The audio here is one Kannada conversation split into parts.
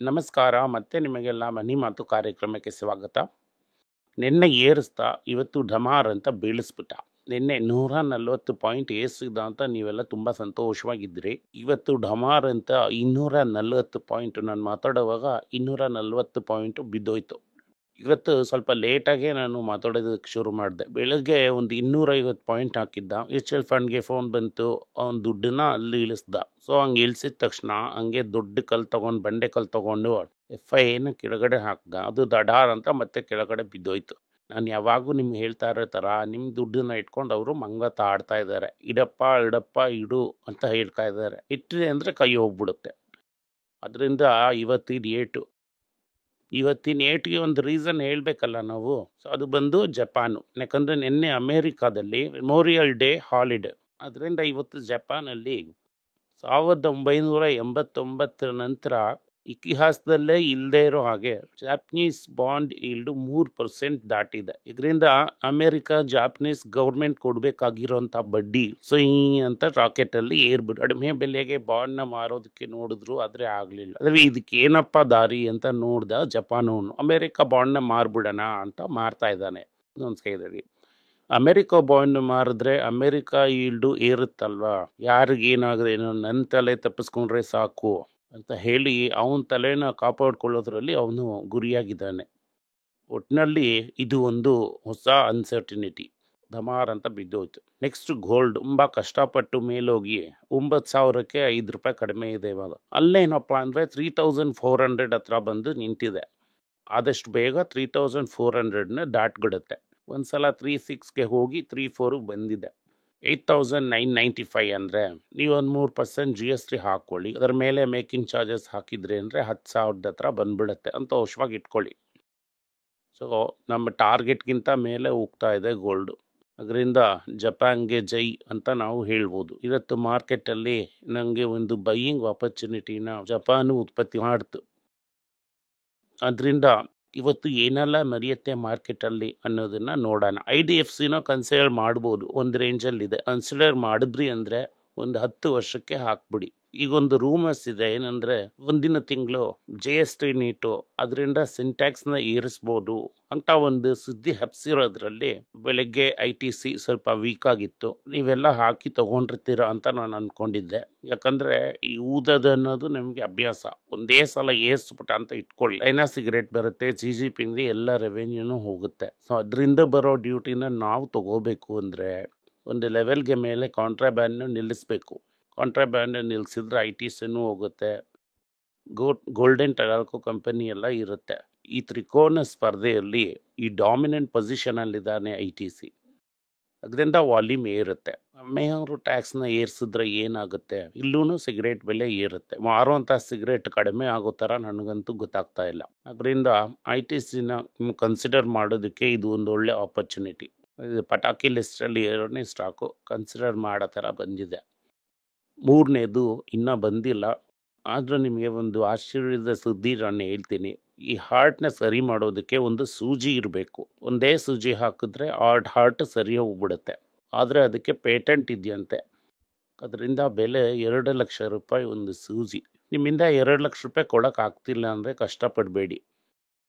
ನಮಸ್ಕಾರ. ಮತ್ತೆ ನಿಮಗೆಲ್ಲ ಮನಿ ಮಾತು ಕಾರ್ಯಕ್ರಮಕ್ಕೆ ಸ್ವಾಗತ. ನಿನ್ನೆ ಏರಿಸ್ತಾ ಇವತ್ತು ಢಮಾರ್ ಅಂತ ಬೀಳಿಸ್ಬಿಟ್ಟ. ನಿನ್ನೆ 140 ಪಾಯಿಂಟ್ ಏರಿಸಿದ ಅಂತ ನೀವೆಲ್ಲ ತುಂಬ ಸಂತೋಷವಾಗಿದ್ರಿ. ಇವತ್ತು ಢಮಾರ್ ಅಂತ 240 ಪಾಯಿಂಟ್, ನಾನು ಮಾತಾಡುವಾಗ 240 ಪಾಯಿಂಟು ಬಿದ್ದೋಯ್ತು. ಇವತ್ತು ಸ್ವಲ್ಪ ಲೇಟಾಗೆ ನಾನು ಮಾತಾಡೋದಕ್ಕೆ ಶುರು ಮಾಡಿದೆ. ಬೆಳಗ್ಗೆ ಒಂದು 250 ಪಾಯಿಂಟ್ ಹಾಕಿದ್ದ. ಮ್ಯೂಚುವಲ್ ಫಂಡ್ಗೆ ಫೋನ್ ಬಂತು, ಅವ್ನ ದುಡ್ಡನ್ನ ಅಲ್ಲಿ ಇಳಿಸ್ದ. ಸೊ ಹಂಗೆ ಇಳಿಸಿದ ತಕ್ಷಣ ಹಂಗೆ ದೊಡ್ಡ ಕಲ್ಲು ತೊಗೊಂಡು, ಬಂಡೆ ಕಲ್ಲು ತೊಗೊಂಡು FIAನ ಕೆಳಗಡೆ ಹಾಕ್ದ. ಅದು ದಡಾರ್ ಅಂತ ಮತ್ತೆ ಕೆಳಗಡೆ ಬಿದ್ದೋಯ್ತು. ನಾನು ಯಾವಾಗೂ ನಿಮ್ಗೆ ಹೇಳ್ತಾ ಇರೋ ಥರ ನಿಮ್ಮ ದುಡ್ಡನ್ನ ಇಟ್ಕೊಂಡು ಅವರು ಮಂಗತ ಆಡ್ತಾ ಇದ್ದಾರೆ. ಇಡಪ್ಪ ಇಡಪ್ಪ ಇಡು ಅಂತ ಹೇಳ್ತಾ ಇದ್ದಾರೆ. ಇಟ್ಟರೆ ಅಂದರೆ ಕೈ ಹೋಗ್ಬಿಡುತ್ತೆ. ಅದರಿಂದ ಇವತ್ತಿನ ಏಟಿಗೆ ಒಂದು ರೀಸನ್ ಹೇಳಬೇಕಲ್ಲ ನಾವು. ಸೊ ಅದು ಬಂದು ಜಪಾನು. ಯಾಕಂದರೆ ನಿನ್ನೆ ಅಮೇರಿಕಾದಲ್ಲಿ ಮೆಮೋರಿಯಲ್ ಡೇ ಹಾಲಿಡೇ. ಅದರಿಂದ ಇವತ್ತು ಜಪಾನಲ್ಲಿ 1989 ನಂತರ ಇತಿಹಾಸದಲ್ಲೇ ಇಲ್ಲದೆ ಇರೋ ಹಾಗೆ ಜಾಪನೀಸ್ ಬಾಂಡ್ ಈಲ್ಡು 3% ದಾಟಿದೆ. ಇದರಿಂದ ಅಮೇರಿಕಾ ಜಾಪನೀಸ್ ಗೌರ್ಮೆಂಟ್ ಕೊಡಬೇಕಾಗಿರೋಂಥ ಬಡ್ಡಿ ಅಂತ ರಾಕೆಟಲ್ಲಿ ಏರ್ಬಿಟ್ಟು ಕಡಿಮೆ ಬೆಲೆಗೆ ಬಾಂಡ್ನ ಮಾರೋದಕ್ಕೆ ನೋಡಿದ್ರು, ಆದರೆ ಆಗಲಿಲ್ಲ. ಅದೇ ಇದಕ್ಕೆ ಏನಪ್ಪ ದಾರಿ ಅಂತ ನೋಡ್ದ ಜಪಾನವನು. ಅಮೇರಿಕಾ ಬಾಂಡ್ನ ಮಾರ್ಬಿಡೋಣ ಅಂತ ಮಾರ್ತಾ ಇದ್ದಾನೆ ಇನ್ನೊಂದು ಸೈಡಲ್ಲಿ. ಅಮೇರಿಕಾ ಬಾಂಡ್ ಮಾರಿದ್ರೆ ಅಮೇರಿಕಾ ಈಲ್ಡು ಏರುತ್ತಲ್ವಾ, ಯಾರಿಗೇನಾದ್ರೇನು ನನ್ನ ತಲೆ ತಪ್ಪಿಸ್ಕೊಂಡ್ರೆ ಸಾಕು ಅಂತ ಹೇಳಿ ಅವನ ತಲೆನ ಕಾಪಾಡ್ಕೊಳ್ಳೋದ್ರಲ್ಲಿ ಅವನು ಗುರಿಯಾಗಿದ್ದಾನೆ. ಒಟ್ಟಿನಲ್ಲಿ ಇದು ಒಂದು ಹೊಸ ಅನ್ಸರ್ಟಿನಿಟಿ. ಧಮಾರ್ ಅಂತ ಬಿದ್ದೋಯ್ತು. ನೆಕ್ಸ್ಟ್ ಗೋಲ್ಡ್ ತುಂಬ ಕಷ್ಟಪಟ್ಟು ಮೇಲೋಗಿ 9,000ಕ್ಕೆ 5 ರೂಪಾಯಿ ಕಡಿಮೆ ಇದೆ ಇವಾಗ. ಅಲ್ಲೇನಪ್ಪ ಅಂದರೆ 3,400 ಹತ್ರ ಬಂದು ನಿಂತಿದೆ. ಆದಷ್ಟು ಬೇಗ 3,400ನ ದಾಟ್ಬಿಡುತ್ತೆ. ಒಂದ್ಸಲ 36ಗೆ ಹೋಗಿ 34ಗೆ ಬಂದಿದೆ. 8,995 ಅಂದರೆ ನೀವು ಒಂದು 3% GST ಹಾಕ್ಕೊಳ್ಳಿ. ಅದರ ಮೇಲೆ ಮೇಕಿಂಗ್ ಚಾರ್ಜಸ್ ಹಾಕಿದ್ರಿ ಅಂದರೆ 10,000 ಹತ್ರ ಬಂದ್ಬಿಡುತ್ತೆ. ಸಂತೋಷವಾಗಿ ಇಟ್ಕೊಳ್ಳಿ. ಸೊ ನಮ್ಮ ಟಾರ್ಗೆಟ್ಗಿಂತ ಮೇಲೆ ಹೋಗ್ತಾ ಇದೆ ಗೋಲ್ಡು. ಅದರಿಂದ ಜಪಾನ್ಗೆ ಜೈ ಅಂತ ನಾವು ಹೇಳ್ಬೋದು. ಇವತ್ತು ಮಾರ್ಕೆಟಲ್ಲಿ ನನಗೆ ಒಂದು ಬೈಯಿಂಗ್ ಆಪರ್ಚುನಿಟಿನ ಜಪಾನು ಉತ್ಪತ್ತಿ ಮಾಡ್ತು. ಅದರಿಂದ ಇವತ್ತು ಏನೆಲ್ಲ ನಡೆಯುತ್ತೆ ಮಾರ್ಕೆಟಲ್ಲಿ ಅನ್ನೋದನ್ನು ನೋಡೋಣ. IDFCನ ಕನ್ಸಿಡರ್ ಮಾಡ್ಬೋದು, ಒಂದು ರೇಂಜಲ್ಲಿದೆ. ಕನ್ಸಿಡರ್ ಮಾಡಿದ್ರಿ ಅಂದರೆ ಒಂದು 10 ವರ್ಷಕ್ಕೆ ಹಾಕ್ಬಿಡಿ. ಈಗೊಂದು ರೂಮರ್ಸ್ ಇದೆ ಏನಂದರೆ ಮುಂದಿನ ತಿಂಗಳು GST ನೀಟು, ಅದರಿಂದ ಸಿಂಟ್ಯಾಕ್ಸ್ನ ಏರಿಸ್ಬೋದು ಅಂತ ಒಂದು ಸುದ್ದಿ ಹಬ್ಸಿರೋದ್ರಲ್ಲಿ ಬೆಳಗ್ಗೆ ITC ಸ್ವಲ್ಪ ವೀಕ್ ಆಗಿತ್ತು. ನೀವೆಲ್ಲ ಹಾಕಿ ತೊಗೊಂಡಿರ್ತೀರ ಅಂತ ನಾನು ಅಂದ್ಕೊಂಡಿದ್ದೆ. ಯಾಕಂದರೆ ಈ ಊದೋದು ಅನ್ನೋದು ನಮಗೆ ಅಭ್ಯಾಸ. ಒಂದೇ ಸಲ ಏರಿಸ್ಬಿಟ್ಟ ಅಂತ ಇಟ್ಕೊಳ್ಳಿ, ಚೈನಾ ಸಿಗರೇಟ್ ಬರುತ್ತೆ, GGPinದ ಎಲ್ಲ ರೆವೆನ್ಯೂನು ಹೋಗುತ್ತೆ. ಸೊ ಅದರಿಂದ ಬರೋ ಡ್ಯೂಟಿನ ನಾವು ತಗೋಬೇಕು ಅಂದರೆ ಒಂದು ಲೆವೆಲ್ಗೆ ಮೇಲೆ ಕಾಂಟ್ರಾಬ್ಯಾಂಡ್ನ ನಿಲ್ಲಿಸಬೇಕು. ಕಾಂಟ್ರಾಬ್ಯಾಂಡ್ ನಿಲ್ಲಿಸಿದ್ರೆ ITCನೂ ಹೋಗುತ್ತೆ, ಗೋಲ್ಡನ್ ಟೆರಾಲ್ಕೋ ಕಂಪನಿ ಎಲ್ಲ ಇರುತ್ತೆ. ಈ ತ್ರಿಕೋನ ಸ್ಪರ್ಧೆಯಲ್ಲಿ ಈ ಡಾಮಿನೆಂಟ್ ಪೊಸಿಷನಲ್ಲಿದ್ದಾನೆ ITC. ಅದರಿಂದ ವಾಲ್ಯೂಮ್ ಏರುತ್ತೆ. ಅವರು ಟ್ಯಾಕ್ಸ್ನ ಏರಿಸಿದ್ರೆ ಏನಾಗುತ್ತೆ, ಇಲ್ಲೂ ಸಿಗರೇಟ್ ಬೆಲೆ ಏರುತ್ತೆ. ಮಾರುವಂಥ ಸಿಗರೇಟ್ ಕಡಿಮೆ ಆಗೋ ಥರ ನನಗಂತೂ ಗೊತ್ತಾಗ್ತಾ ಇಲ್ಲ. ಅದರಿಂದ ITCನ ಕನ್ಸಿಡರ್ ಮಾಡೋದಕ್ಕೆ ಇದು ಒಂದು ಒಳ್ಳೆ ಆಪರ್ಚುನಿಟಿ. ಇದು ಪಟಾಕಿ ಲಿಸ್ಟಲ್ಲಿ 2ನೇ ಸ್ಟಾಕು ಕನ್ಸಿಡರ್ ಮಾಡೋ ಥರ ಬಂದಿದೆ. 3ನೇದು ಇನ್ನೂ ಬಂದಿಲ್ಲ. ಆದರೂ ನಿಮಗೆ ಒಂದು ಆಶ್ಚರ್ಯದ ಸುದ್ದಿ ನಾನು ಹೇಳ್ತೀನಿ. ಈ ಹಾರ್ಟ್ನ ಸರಿ ಮಾಡೋದಕ್ಕೆ ಒಂದು ಸೂಜಿ ಇರಬೇಕು. ಒಂದೇ ಸೂಜಿ ಹಾಕಿದ್ರೆ ಹಾರ್ಟ್ ಸರಿ ಹೋಗ್ಬಿಡುತ್ತೆ. ಆದರೆ ಅದಕ್ಕೆ ಪೇಟೆಂಟ್ ಇದೆಯಂತೆ. ಅದರಿಂದ ಬೆಲೆ 2 ಲಕ್ಷ ರೂಪಾಯಿ ಒಂದು ಸೂಜಿ. ನಿಮ್ಮಿಂದ 2 ಲಕ್ಷ ರೂಪಾಯಿ ಕೊಡೋಕ್ಕಾಗ್ತಿಲ್ಲ ಅಂದರೆ ಕಷ್ಟಪಡಬೇಡಿ.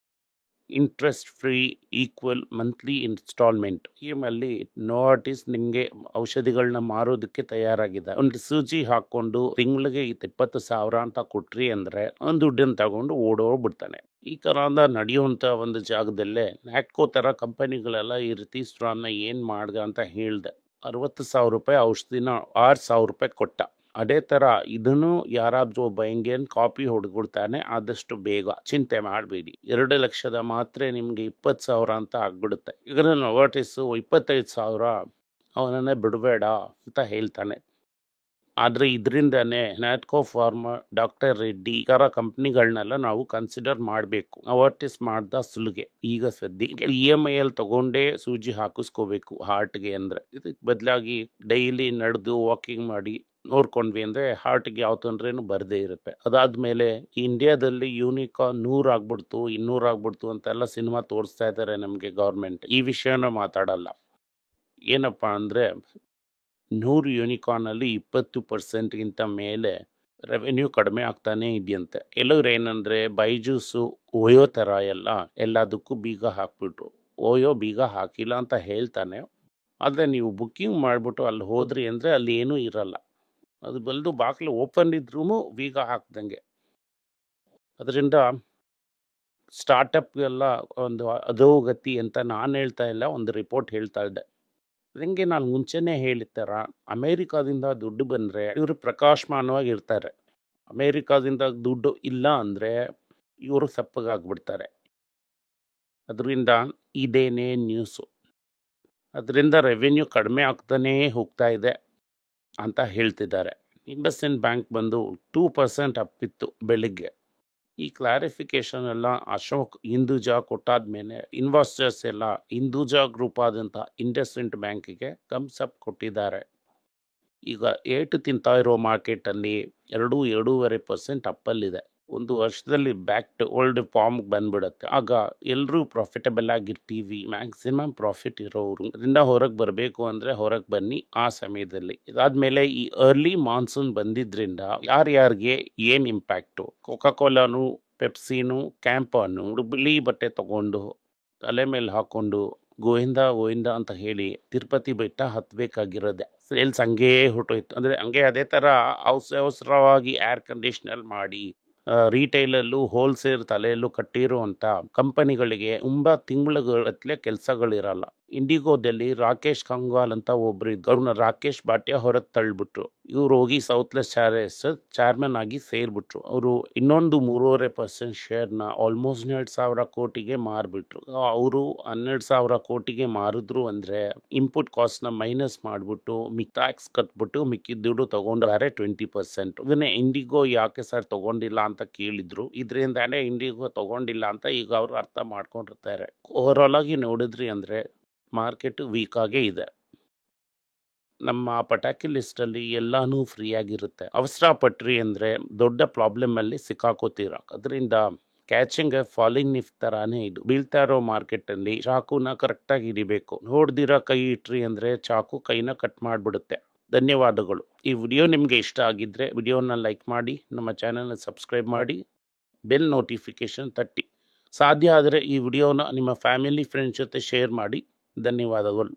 Interest free equal monthly installment ಸ್ಕೀಮಲ್ಲಿ ನೋಟಿಸ್ ನಿಮಗೆ ಔಷಧಿಗಳನ್ನ ಮಾರೋದಕ್ಕೆ ತಯಾರಾಗಿದೆ. ಒಂದು ಸೂಜಿ ಹಾಕ್ಕೊಂಡು ತಿಂಗಳಿಗೆ 20,000 ಅಂತ ಕೊಟ್ರಿ ಅಂದರೆ ಒಂದು ದುಡ್ಡನ್ನು ತಗೊಂಡು ಓಡೋಗ್ಬಿಡ್ತಾನೆ. ಈ ಥರದ ನಡೆಯುವಂಥ ಒಂದು ಜಾಗದಲ್ಲೇ ನ್ಯಾಟ್ಕೋ ಥರ ಕಂಪನಿಗಳೆಲ್ಲ ಈ ರೀತಿ ಸ್ಟ್ರಾನ್ನ ಏನು ಮಾಡ್ದೆ ಅಂತ ಹೇಳಿದೆ. 60,000 ರೂಪಾಯಿ ಔಷಧಿನ 6,000 ರೂಪಾಯಿ ಕೊಟ್ಟ. ಅದೇ ಥರ ಇದನ್ನು ಯಾರಾದರೂ ಒಬ್ಬ ಹೆಂಗೇನು ಕಾಪಿ ಹೊಡ್ಕೊಡ್ತಾನೆ. ಆದಷ್ಟು ಬೇಗ ಚಿಂತೆ ಮಾಡಬೇಡಿ. 2 ಲಕ್ಷದ ಮಾತ್ರೆ ನಿಮಗೆ 20,000 ಅಂತ ಆಗ್ಬಿಡುತ್ತೆ. ಈಗ ನೋಟಿಸು 25,000 ಅವನನ್ನೇ ಬಿಡಬೇಡ ಅಂತ ಹೇಳ್ತಾನೆ. ಆದರೆ ಇದರಿಂದನೇ ನ್ಯಾಟ್ಕೋ ಫಾರ್ಮಾ, ಡಾಕ್ಟರ್ ರೆಡ್ಡಿ ಈ ಥರ ಕಂಪ್ನಿಗಳನ್ನೆಲ್ಲ ನಾವು ಕನ್ಸಿಡರ್ ಮಾಡಬೇಕು. ಅವರ್ಟಿಸ್ ಮಾಡ್ದ ಸುಲಿಗೆ. ಈಗ ಸದ್ಯಕ್ಕೆ EMIಯಲ್ಲಿ ತಗೊಂಡೇ ಸೂಜಿ ಹಾಕಿಸ್ಕೋಬೇಕು ಹಾರ್ಟ್ಗೆ ಅಂದರೆ. ಇದಕ್ಕೆ ಬದಲಾಗಿ ಡೈಲಿ ನಡೆದು ವಾಕಿಂಗ್ ಮಾಡಿ ನೋಡ್ಕೊಂಡ್ವಿ ಅಂದರೆ ಹಾರ್ಟ್ಗೆ ಯಾವ ತೊಂದರೆನೂ ಬರದೇ ಇರುತ್ತೆ. ಅದಾದಮೇಲೆ ಇಂಡಿಯಾದಲ್ಲಿ ಯೂನಿಕಾರ್ನ್ 100 ಆಗ್ಬಿಡ್ತು 200 ಆಗ್ಬಿಡ್ತು ಅಂತೆಲ್ಲ ಸಿನಿಮಾ ತೋರಿಸ್ತಾ ಇದ್ದಾರೆ ನಮಗೆ ಗೌರ್ಮೆಂಟ್. ಈ ವಿಷಯನ ಮಾತಾಡಲ್ಲ. ಏನಪ್ಪ ಅಂದರೆ 100 ಯೂನಿಕಾರ್ನಲ್ಲಿ 20%ಗಿಂತ ಮೇಲೆ ರೆವೆನ್ಯೂ ಕಡಿಮೆ ಆಗ್ತಾನೆ ಇದೆಯಂತೆ. ಕೆಲವ್ರು ಏನಂದ್ರೆ ಬೈಜೂಸು ಓಯೋ ಥರ ಎಲ್ಲದಕ್ಕೂ ಬೀಗ ಹಾಕ್ಬಿಟ್ರು. ಓಯೋ ಬೀಗ ಹಾಕಿಲ್ಲ ಅಂತ ಹೇಳ್ತಾನೆ. ಆದರೆ ನೀವು ಬುಕ್ಕಿಂಗ್ ಮಾಡಿಬಿಟ್ಟು ಅಲ್ಲಿ ಹೋದ್ರಿ ಅಂದರೆ ಅಲ್ಲಿ ಏನೂ ಇರಲ್ಲ. ಅದು ಬಲ್ದು ಬಾಗಿಲು ಓಪನ್ ಇದ್ರೂ ಬೀಗ ಹಾಕ್ದಂಗೆ. ಅದರಿಂದ ಸ್ಟಾರ್ಟಪ್ಗೆಲ್ಲ ಒಂದು ಅಧೋಗತಿ ಅಂತ ನಾನು ಹೇಳ್ತಾ ಇಲ್ಲ, ಒಂದು ರಿಪೋರ್ಟ್ ಹೇಳ್ತಾ ಇದ್ದೆ. ನನಗೆ ನಾನು ಮುಂಚೆನೇ ಹೇಳಿರ್ತಾರ, ಅಮೇರಿಕಾದಿಂದ ದುಡ್ಡು ಬಂದರೆ ಇವರು ಪ್ರಕಾಶಮಾನವಾಗಿ ಇರ್ತಾರೆ. ಅಮೇರಿಕಾದಿಂದ ದುಡ್ಡು ಇಲ್ಲ ಅಂದರೆ ಇವರು ಸಪ್ಪಗಾಗ್ಬಿಡ್ತಾರೆ. ಅದರಿಂದ ಇದೇನೇ ನ್ಯೂಸು. ಅದರಿಂದ ರೆವೆನ್ಯೂ ಕಡಿಮೆ ಆಗ್ತಾನೇ ಹೋಗ್ತಾ ಇದೆ ಅಂತ ಹೇಳ್ತಿದ್ದಾರೆ. ಇಂಡಸ್ಇಂಡ್ ಬ್ಯಾಂಕ್ ಬಂದು 2% ಅಪ್ಪಿತ್ತು ಬೆಳಿಗ್ಗೆ. ಈ ಕ್ಲಾರಿಫಿಕೇಶನ್ ಎಲ್ಲ ಅಶೋಕ್ ಹಿಂದೂಜಾ ಕೊಟ್ಟಾದ್ಮೇಲೆ ಇನ್ವೆಸ್ಟರ್ಸ್ ಎಲ್ಲ ಹಿಂದೂಜಾ ಗ್ರೂಪ್ ಆದಂಥ ಇಂಡಸ್ಇಂಡ್ ಬ್ಯಾಂಕಿಗೆ ಥಮ್ಸ್ ಅಪ್ ಕೊಟ್ಟಿದ್ದಾರೆ. ಈಗ ಏಟು ತಿಂತಾ ಇರೋ ಮಾರ್ಕೆಟಲ್ಲಿ 2-2.5% ಅಪ್ಪಲ್ಲಿದೆ. ಒಂದು ವರ್ಷದಲ್ಲಿ ಬ್ಯಾಕ್ ಟು ಓಲ್ಡ್ ಫಾರ್ಮ್ಗೆ ಬಂದ್ಬಿಡುತ್ತೆ. ಆಗ ಎಲ್ಲರೂ ಪ್ರಾಫಿಟಬಲ್ ಆಗಿರ್ತೀವಿ. ಮ್ಯಾಕ್ಸಿಮಮ್ ಪ್ರಾಫಿಟ್ ಇರೋರು ಅದರಿಂದ ಹೊರಗೆ ಬರಬೇಕು ಅಂದರೆ ಹೊರಗೆ ಬನ್ನಿ ಆ ಸಮಯದಲ್ಲಿ. ಇದಾದ್ಮೇಲೆ ಈ ಅರ್ಲಿ ಮಾನ್ಸೂನ್ ಬಂದಿದ್ರಿಂದ ಯಾರ್ಯಾರಿಗೆ ಏನು ಇಂಪ್ಯಾಕ್ಟು, ಕೋಕಾಕೋಲಾನು ಪೆಪ್ಸಿನು ಕ್ಯಾಂಪನ್ನು ಬಿಳಿ ಬಟ್ಟೆ ತಗೊಂಡು ತಲೆ ಮೇಲೆ ಹಾಕ್ಕೊಂಡು ಗೋವಿಂದ ಗೋವಿಂದ ಅಂತ ಹೇಳಿ ತಿರುಪತಿ ಬೆಟ್ಟ ಹತ್ತಬೇಕಾಗಿರೋದೆ. ಸೇಲ್ಸ್ ಹಂಗೇ ಹೊರಟೋಯ್ತು. ಅಂದರೆ ಹಂಗೆ ಅದೇ ಥರ ಅವಸರವಾಗಿ ಏರ್ ಕಂಡೀಷ್ನರ್ ಮಾಡಿ ರೀಟೈಲಲ್ಲೂ ಹೋಲ್ಸೇಲ್ ತಲೆಯಲ್ಲೂ ಕಟ್ಟಿರುವಂಥ ಕಂಪನಿಗಳಿಗೆ ತುಂಬ ತಿಂಗಳುಗಟ್ಟಲೆ ಕೆಲಸಗಳಿರಲ್ಲ. ಇಂಡಿಗೋದಲ್ಲಿ ರಾಕೇಶ್ ಕಂಗ್ವಾಲ್ ಅಂತ ಒಬ್ರು ಇದ್ರು. ಅವ್ರನ್ನ ರಾಕೇಶ್ ಭಾಟಿಯಾ ಹೊರಗೆ ತಳ್ಳಿಬಿಟ್ರು. ಇವ್ರು ಹೋಗಿ ಸೌತ್ಲೆಸ್ ಚಾರ್ಟರ್ಸ್ ಚೇರ್ಮನ್ ಆಗಿ ಸೇರ್ಬಿಟ್ರು. ಅವರು ಇನ್ನೊಂದು 3.5% ಶೇರ್ನ ಆಲ್ಮೋಸ್ಟ್ 12,000 ಕೋಟಿಗೆ ಮಾರ್ಬಿಟ್ರು. ಅವರು 12,000 ಕೋಟಿಗೆ ಮಾರಿದ್ರು ಅಂದರೆ ಇನ್ಪುಟ್ ಕಾಸ್ಟ್ನ ಮೈನಸ್ ಮಾಡಿಬಿಟ್ಟು ಟ್ಯಾಕ್ಸ್ ಕಟ್ಬಿಟ್ಟು ಮಿಕ್ಕಿದ ದುಡ್ಡು ತಗೊಂಡ್ರೆ 20%. ಇದನ್ನೇ ಇಂಡಿಗೋ ಯಾಕೆ ಸರ್ ತಗೊಂಡಿಲ್ಲ ಅಂತ ಕೇಳಿದ್ರು. ಇದರಿಂದಾನೇ ಇಂಡಿಗೋ ತಗೊಂಡಿಲ್ಲ ಅಂತ ಈಗ ಅವರು ಅರ್ಥ ಮಾಡ್ಕೊಂಡಿರ್ತಾರೆ. ಓವರಾಲ್ ಆಗಿ ನೋಡಿದ್ರಿ ಅಂದರೆ ಮಾರ್ಕೆಟ್ ವೀಕ್ ಆಗೇ ಇದೆ. ನಮ್ಮ ಪಟಾಕಿ ಲಿಸ್ಟಲ್ಲಿ ಎಲ್ಲಾನು ಫ್ರೀ ಆಗಿರುತ್ತೆ. ಅವಸರ ಪಟ್ರಿ ಅಂದರೆ ದೊಡ್ಡ ಪ್ರಾಬ್ಲಮಲ್ಲಿ ಸಿಕ್ಕಾಕೋತೀರ. ಅದರಿಂದ ಕ್ಯಾಚಿಂಗ್ ಫಾಲಿಂಗ್ ನಿಫ್ಟ್ ಥರಾನೇ ಇದು. ಬೀಳ್ತಾ ಇರೋ ಮಾರ್ಕೆಟಲ್ಲಿ ಚಾಕುನ ಕರೆಕ್ಟಾಗಿ ಹಿಡಿಬೇಕು. ನೋಡ್ದಿರ ಕೈ ಇಟ್ರಿ ಅಂದರೆ ಚಾಕು ಕೈನ ಕಟ್ ಮಾಡಿಬಿಡುತ್ತೆ. ಧನ್ಯವಾದಗಳು. ಈ ವಿಡಿಯೋ ನಿಮಗೆ ಇಷ್ಟ ಆಗಿದ್ದರೆ ವಿಡಿಯೋನ ಲೈಕ್ ಮಾಡಿ, ನಮ್ಮ ಚಾನಲ್ನ ಸಬ್ಸ್ಕ್ರೈಬ್ ಮಾಡಿ, ಬೆಲ್ ನೋಟಿಫಿಕೇಶನ್ ತಟ್ಟಿ. ಸಾಧ್ಯ ಆದರೆ ಈ ವಿಡಿಯೋನ ನಿಮ್ಮ ಫ್ಯಾಮಿಲಿ ಫ್ರೆಂಡ್ಸ್ ಜೊತೆ ಶೇರ್ ಮಾಡಿ. ಧನ್ಯವಾದಗಳು.